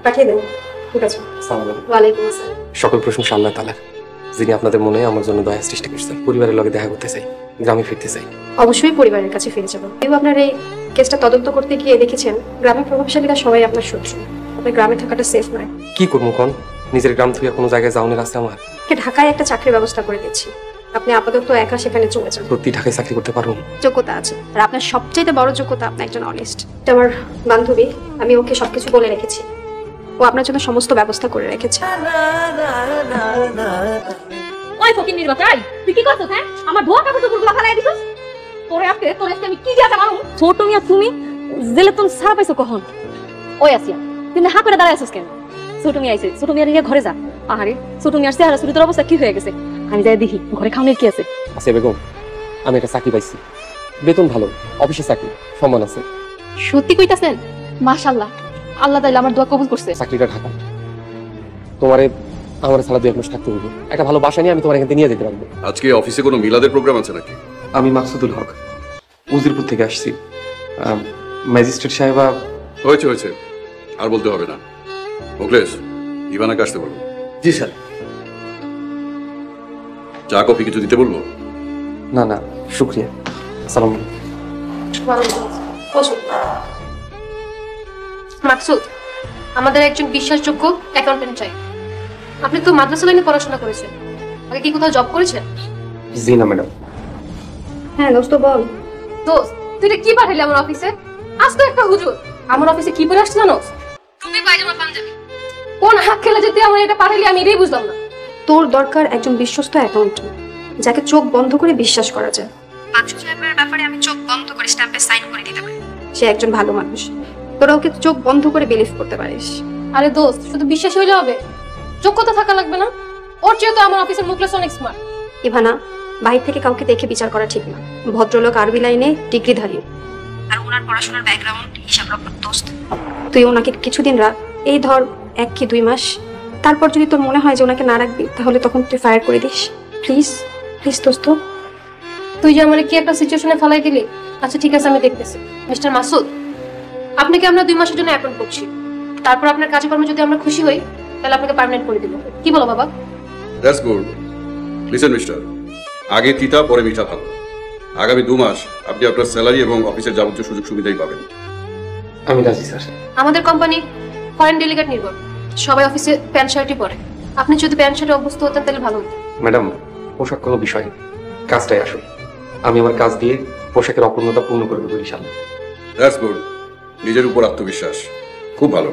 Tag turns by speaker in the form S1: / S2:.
S1: পাঠিয়ে দেন। ঠিক আছে। ওয়ালাইকুম আসসালাম।
S2: সকল প্রশংসা আল্লাহ তাআলার, যিনি আপনাদের মনে আমার জন্য দয়া সৃষ্টি করছেন। পরিবারের লগে দেখা করতে চাই, গ্রামে ফিরতে চাই।
S1: অবশ্যই পরিবারের কাছে ফিরে যাব। কেউ আপনার এই কেসটা তদন্ত করতে গিয়ে দেখেছেন গ্রামের প্রভাবশালীরা সবাই আপনার শত্রু। আপনার গ্রামে থাকাটা সেফ নয়।
S2: কি করবো কোন? নিজের গ্রাম থেকে কোনো জায়গায় যাওয়ার আছে আমার?
S1: ঢাকায় একটা চাকরির ব্যবস্থা করে দিচ্ছি, আপনি আপাতত একা সেখানে চলে যান।
S2: সত্যি ঢাকায় চাকরি করতে পারবো?
S1: যোগ্যতা আছে, আর আপনার সবচেয়ে বড় যোগ্যতা আপনি একজন অনেস্ট। এটা আমার বান্ধবী, আমি ওকে সবকিছু বলে রেখেছি। ও আপনার জন্য সমস্ত ব্যবস্থা করে রেখেছে।
S3: ওই ফকির নির্বাচাই, তুই কি করছিস? হ্যাঁ, আমার ধোয়া কাপড় টুকুরগুলো ফালাই দিছিস। তোরে আমি কি দিয়া জামারু? ছোট মিয়া তুমি জেলে তুমি সারা পাইছো কখন? ওই আসিয়া, তুমি হা করে দাঁড়ায় আছিস কেন? ছোট মিয়া আইছে, ছোট মিয়া নিয়ে ঘরে যা। আহারে, ছোট মিয়ার চেহারা চরিত্রের অবস্থা কি হয়ে গেছে? আমি যাই দেখি ঘরে খাওয়ানোর কি আছে।
S2: আছে বেগম, আমি একটা চাকরি পাইছি, বেতন ভালো, অফিসে চাকরি, সম্মান আছে।
S3: সত্যি কইতাছেন? মাশাআল্লাহ, আল্লাহ তাআলা আমার দোয়া কবুল করছে।
S2: চাকরিটা ঢাকা, তোমারে আমার ছাড়া 2 মাস থাকতে হবে। একটা ভালো বাসা নিয়ে আমি তোমার এখানে নিয়ে যেতে পারবো।
S4: আজকে অফিসে কোনো মিলাদের প্রোগ্রাম আছে নাকি?
S2: আমি মাকসুদুল হক, উজিরপুর থেকে আসছি। ম্যাজিস্ট্রেট সাহেবা।
S4: হয়েছে, আর বলতে হবে না। মুকলেশ, ইভানাকে আসতে বলবো।
S2: জি স্যার।
S4: চা কফি কিছু দিতে বলবো?
S2: না, শুক্রিয়া। আসসালামু আলাইকুম।
S5: মাকসুদ, আমাদের একজন বিশ্বাসযোগ্য অ্যাকাউন্টেন্ট চাই। আপনি তো মাদ্রাসা লাইনে পড়াশোনা করেছেন, আগে কি কোথাও জব করেছেন?
S2: জি না ম্যাডাম।
S1: হ্যাঁ দোস্ত বল।
S5: দোস্ত, তুই এটা কি পাঠালি আমার অফিসে? আজ তো একটা হুজুর আমার অফিসে কি পরে আসছে জানোস? টুপি পায়জামা পাঞ্জাবি। কোন হাত খেলে যে তুই আমার এটা পাঠালি আমি এটাই বুঝলাম না।
S1: তোর দরকার একজন বিশ্বস্ত অ্যাকাউন্টেন্ট, যাকে চোখ বন্ধ করে বিশ্বাস করা যায়। বাদশা সাহেবের ব্যাপারে আমি চোখ বন্ধ করে স্ট্যাম্পে সাইন করে দিতে পারি। সে একজন ভালো মানুষ, তোরা ওকে চোখ বন্ধ করে বিলিভ করতে পারিস।
S5: আরে দোস্ত, শুধু বিশ্বাস হইলে হবে? যোগ্যতা থাকা লাগবে না? ওর চেয়ে তো আমার অফিসের মুকলেশ অনেক স্মার্ট।
S1: ইভানা, বাইরে থেকে কাউকে দেখে বিচার করা ঠিক না। ভদ্রলোক আরবি লাইনে ডিগ্রিধারী, আর ওনার পড়াশোনার ব্যাকগ্রাউন্ড হিসাব রক্ষক দোস্ত। তুই ওনাকে কিছুদিন রাখ, এই ধর 1 কি 2 মাস। তারপর যদি তোর মনে হয় যে ওনাকে না রাখবি, তাহলে তখন তুই ফায়ার করে দিস। প্লিজ দোস্ত।
S5: তুই যে আমার কি একটা সিচুয়েশনে ফেলাই দিলি। আচ্ছা ঠিক আছে, আমি দেখতেছি। মিস্টার মাসুদ, আপনাকে আমরা 2 মাসের জন্য অ্যাপয়েন্ট করছি। তারপর আপনার কাজকর্মে যদি আমরা খুশি হই, তাহলে আপনাকে পার্মানেন্ট করে দিব। কি বলো বাবা?
S4: That's good. লিসেন মিস্টার, আগে তিতা পরে মিঠা ভালো। আগামী 2 মাস আপনি আপনার স্যালারি এবং অফিসের যাবতীয় সুযোগ সুবিধাই পাবেন।
S2: আমি রাজি স্যার।
S5: আমাদের কোম্পানি ফরেন ডেলিগেট নির্ভর, সবাই অফিসে প্যান্ট শার্টই পরে। আপনি যদি প্যান্ট শার্টে অভ্যস্ত হতেন তাহলে ভালো হতো।
S2: ম্যাডাম, পোশাক কোনো বিষয় না, কাজটাই আসল। আমি আমার কাজ দিয়ে পোশাকের অপূর্ণতা পূর্ণ করে দেবো ইনশাআল্লাহ।
S4: That's good. নিজের উপর আত্মবিশ্বাস খুব ভালো।